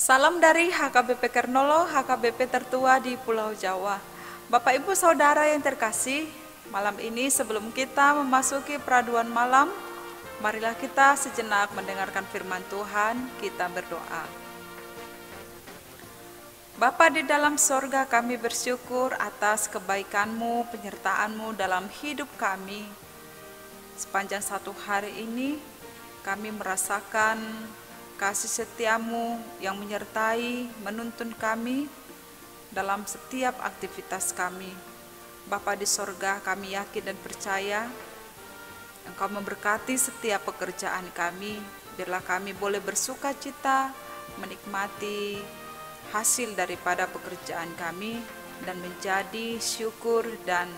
Salam dari HKBP Kernolo, HKBP tertua di Pulau Jawa. Bapak Ibu Saudara yang terkasih, malam ini sebelum kita memasuki peraduan malam, marilah kita sejenak mendengarkan firman Tuhan, kita berdoa. Bapa di dalam sorga, kami bersyukur atas kebaikan-Mu, penyertaan-Mu dalam hidup kami. Sepanjang satu hari ini, kami merasakan kasih setia-Mu yang menyertai, menuntun kami dalam setiap aktivitas kami. Bapa di sorga, kami yakin dan percaya Engkau memberkati setiap pekerjaan kami. Biarlah kami boleh bersuka cita, menikmati hasil daripada pekerjaan kami, dan menjadi syukur dan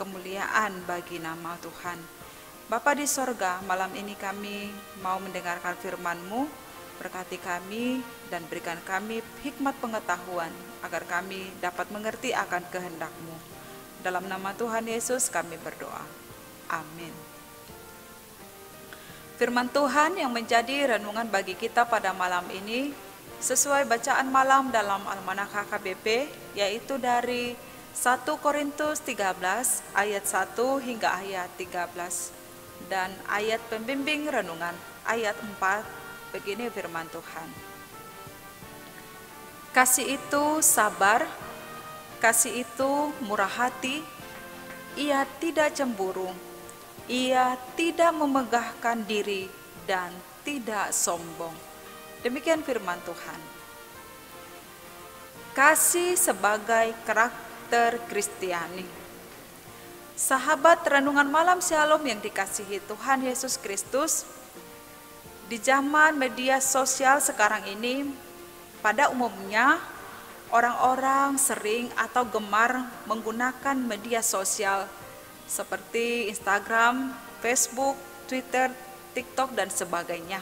kemuliaan bagi nama Tuhan. Bapa di sorga, malam ini kami mau mendengarkan firman-Mu. Berkati kami dan berikan kami hikmat pengetahuan agar kami dapat mengerti akan kehendak-Mu. Dalam nama Tuhan Yesus kami berdoa. Amin. Firman Tuhan yang menjadi renungan bagi kita pada malam ini sesuai bacaan malam dalam Almanak HKBP, yaitu dari 1 Korintus 13 ayat 1 hingga ayat 13. Dan ayat pembimbing renungan ayat 4, begini firman Tuhan. Kasih itu sabar, kasih itu murah hati, ia tidak cemburu, ia tidak memegahkan diri dan tidak sombong. Demikian firman Tuhan. Kasih sebagai karakter Kristiani. Sahabat renungan malam Shalom yang dikasihi Tuhan Yesus Kristus, di zaman media sosial sekarang ini, pada umumnya orang-orang sering atau gemar menggunakan media sosial seperti Instagram, Facebook, Twitter, TikTok, dan sebagainya.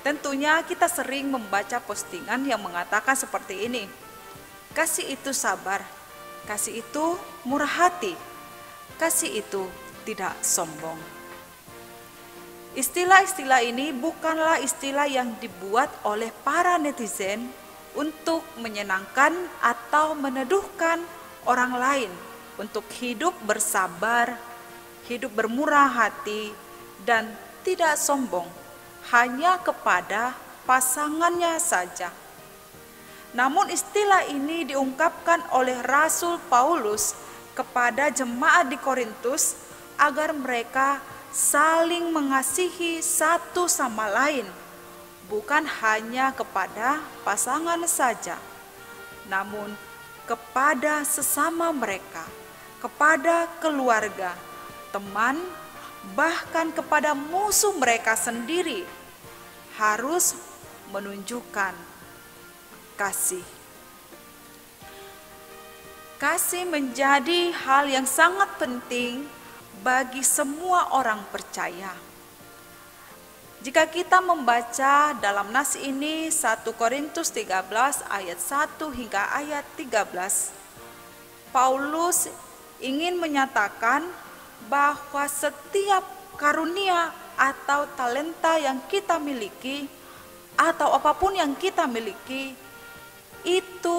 Tentunya kita sering membaca postingan yang mengatakan seperti ini. Kasih itu sabar, kasih itu murah hati, kasih itu tidak sombong. Istilah-istilah ini bukanlah istilah yang dibuat oleh para netizen untuk menyenangkan atau meneduhkan orang lain untuk hidup bersabar, hidup bermurah hati, dan tidak sombong hanya kepada pasangannya saja. Namun istilah ini diungkapkan oleh Rasul Paulus kepada jemaat di Korintus agar mereka saling mengasihi satu sama lain, bukan hanya kepada pasangan saja, namun kepada sesama mereka, kepada keluarga, teman, bahkan kepada musuh mereka sendiri, harus menunjukkan kasih. Kasih menjadi hal yang sangat penting bagi semua orang percaya. Jika kita membaca dalam nas ini 1 Korintus 13 ayat 1 hingga ayat 13, Paulus ingin menyatakan bahwa setiap karunia atau talenta yang kita miliki atau apapun yang kita miliki itu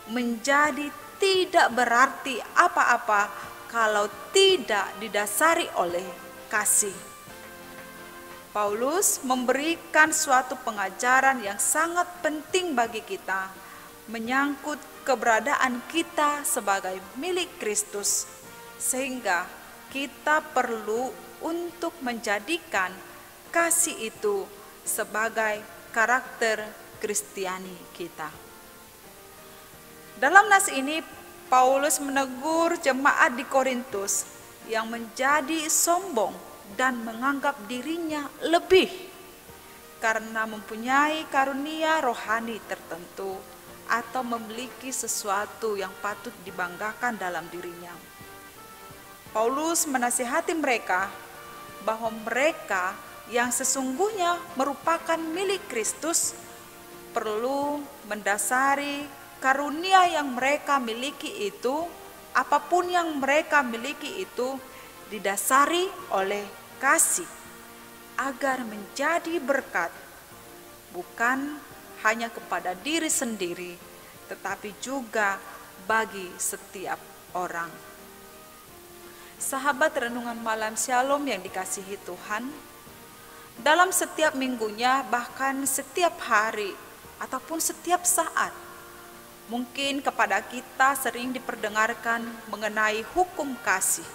menjadi tidak berarti apa-apa kalau tidak didasari oleh kasih. Paulus memberikan suatu pengajaran yang sangat penting bagi kita menyangkut keberadaan kita sebagai milik Kristus, sehingga kita perlu untuk menjadikan kasih itu sebagai karakter Kristiani kita. Dalam nas ini Paulus menegur jemaat di Korintus yang menjadi sombong dan menganggap dirinya lebih karena mempunyai karunia rohani tertentu atau memiliki sesuatu yang patut dibanggakan dalam dirinya. Paulus menasihati mereka bahwa mereka yang sesungguhnya merupakan milik Kristus perlu mendasari karunia yang mereka miliki itu, apapun yang mereka miliki itu didasari oleh kasih agar menjadi berkat, bukan hanya kepada diri sendiri, tetapi juga bagi setiap orang. Sahabat renungan malam Shalom yang dikasihi Tuhan, dalam setiap minggunya, bahkan setiap hari ataupun setiap saat, mungkin kepada kita sering diperdengarkan mengenai hukum kasih.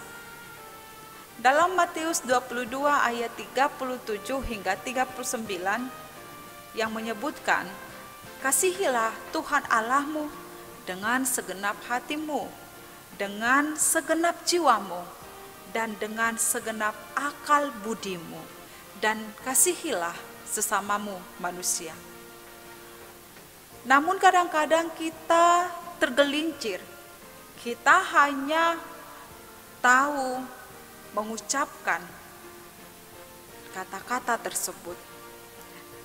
Dalam Matius 22 ayat 37 hingga 39 yang menyebutkan, kasihilah Tuhan Allahmu dengan segenap hatimu, dengan segenap jiwamu, dan dengan segenap akal budimu, dan kasihilah sesamamu manusia. Namun kadang-kadang kita tergelincir, kita hanya tahu mengucapkan kata-kata tersebut.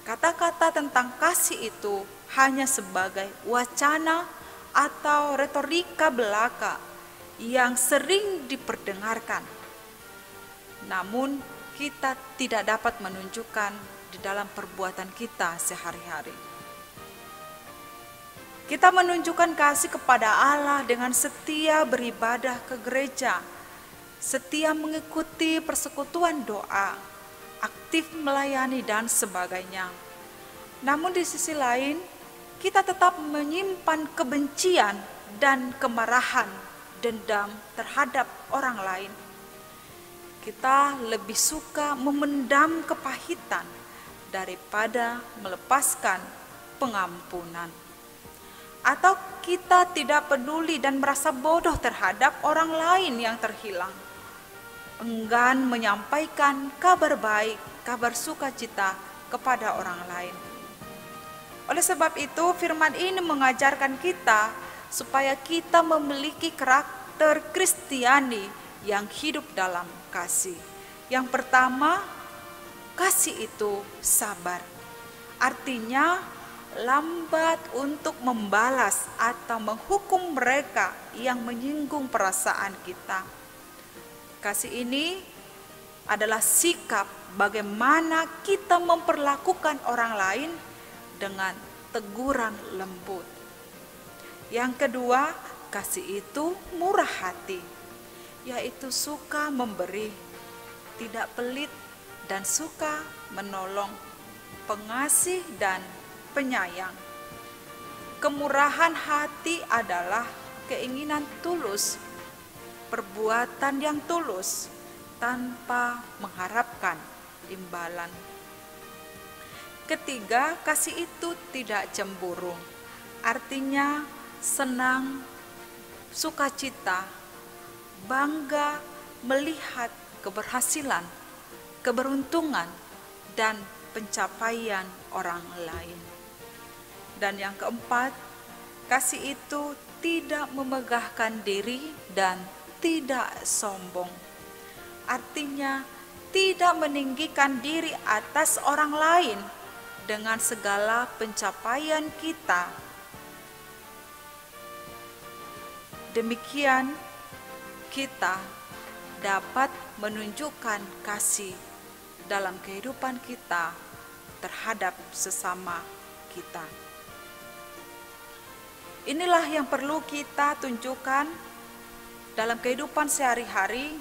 Kata-kata tentang kasih itu hanya sebagai wacana atau retorika belaka yang sering diperdengarkan. Namun kita tidak dapat menunjukkan di dalam perbuatan kita sehari-hari. Kita menunjukkan kasih kepada Allah dengan setia beribadah ke gereja, setia mengikuti persekutuan doa, aktif melayani dan sebagainya. Namun di sisi lain, kita tetap menyimpan kebencian dan kemarahan, dendam terhadap orang lain. Kita lebih suka memendam kepahitan daripada melepaskan pengampunan. Atau kita tidak peduli dan merasa bodoh terhadap orang lain yang terhilang, enggan menyampaikan kabar baik, kabar sukacita kepada orang lain. Oleh sebab itu, firman ini mengajarkan kita supaya kita memiliki karakter Kristiani yang hidup dalam kasih. Yang pertama, kasih itu sabar. Artinya lambat untuk membalas atau menghukum mereka yang menyinggung perasaan kita. Kasih ini adalah sikap bagaimana kita memperlakukan orang lain dengan teguran lembut. Yang kedua, kasih itu murah hati, yaitu suka memberi, tidak pelit dan suka menolong, pengasih dan penyayang. Kemurahan hati adalah keinginan tulus, perbuatan yang tulus tanpa mengharapkan imbalan. Ketiga, kasih itu tidak cemburu. Artinya senang, sukacita, bangga melihat keberhasilan, keberuntungan, dan pencapaian orang lain. Dan yang keempat, kasih itu tidak memegahkan diri dan tidak sombong. Artinya tidak meninggikan diri atas orang lain dengan segala pencapaian kita. Demikian kita dapat menunjukkan kasih dalam kehidupan kita terhadap sesama kita. Inilah yang perlu kita tunjukkan dalam kehidupan sehari-hari.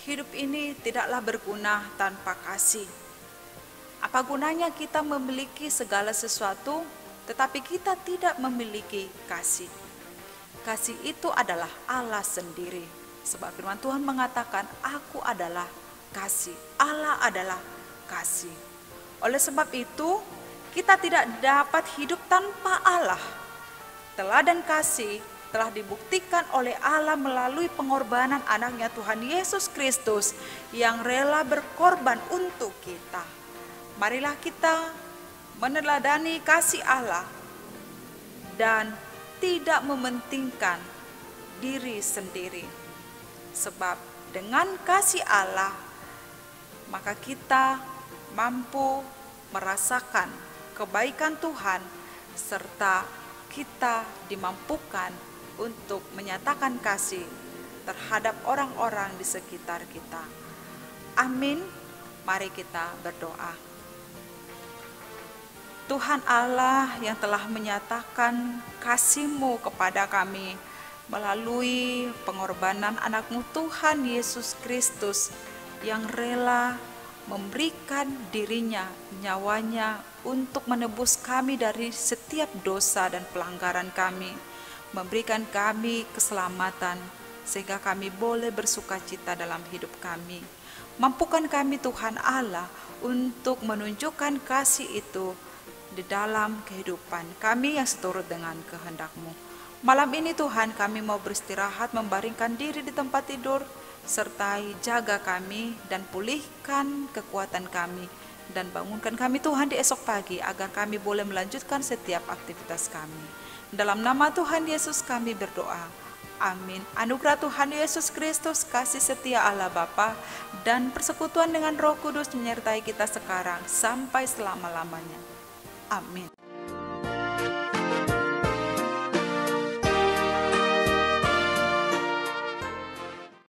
Hidup ini tidaklah berguna tanpa kasih. Apa gunanya kita memiliki segala sesuatu, tetapi kita tidak memiliki kasih? Kasih itu adalah Allah sendiri. Sebab firman Tuhan mengatakan, aku adalah kasih. Allah adalah kasih. Oleh sebab itu, kita tidak dapat hidup tanpa Allah. Teladan kasih telah dibuktikan oleh Allah melalui pengorbanan anaknya Tuhan Yesus Kristus yang rela berkorban untuk kita. Marilah kita meneladani kasih Allah dan tidak mementingkan diri sendiri. Sebab dengan kasih Allah, maka kita mampu merasakan kebaikan Tuhan serta kita dimampukan untuk menyatakan kasih terhadap orang-orang di sekitar kita. Amin. Mari kita berdoa. Tuhan Allah yang telah menyatakan kasih-Mu kepada kami melalui pengorbanan anak-Mu Tuhan Yesus Kristus yang rela memberikan dirinya, nyawanya untuk menebus kami dari setiap dosa dan pelanggaran kami, memberikan kami keselamatan sehingga kami boleh bersukacita dalam hidup kami. Mampukan kami Tuhan Allah untuk menunjukkan kasih itu di dalam kehidupan kami yang seturut dengan kehendak-Mu. Malam ini Tuhan, kami mau beristirahat, membaringkan diri di tempat tidur, sertai jaga kami dan pulihkan kekuatan kami, dan bangunkan kami Tuhan di esok pagi agar kami boleh melanjutkan setiap aktivitas kami. Dalam nama Tuhan Yesus kami berdoa. Amin. Anugerah Tuhan Yesus Kristus, kasih setia Allah Bapa, dan persekutuan dengan Roh Kudus menyertai kita sekarang sampai selama-lamanya. Amin.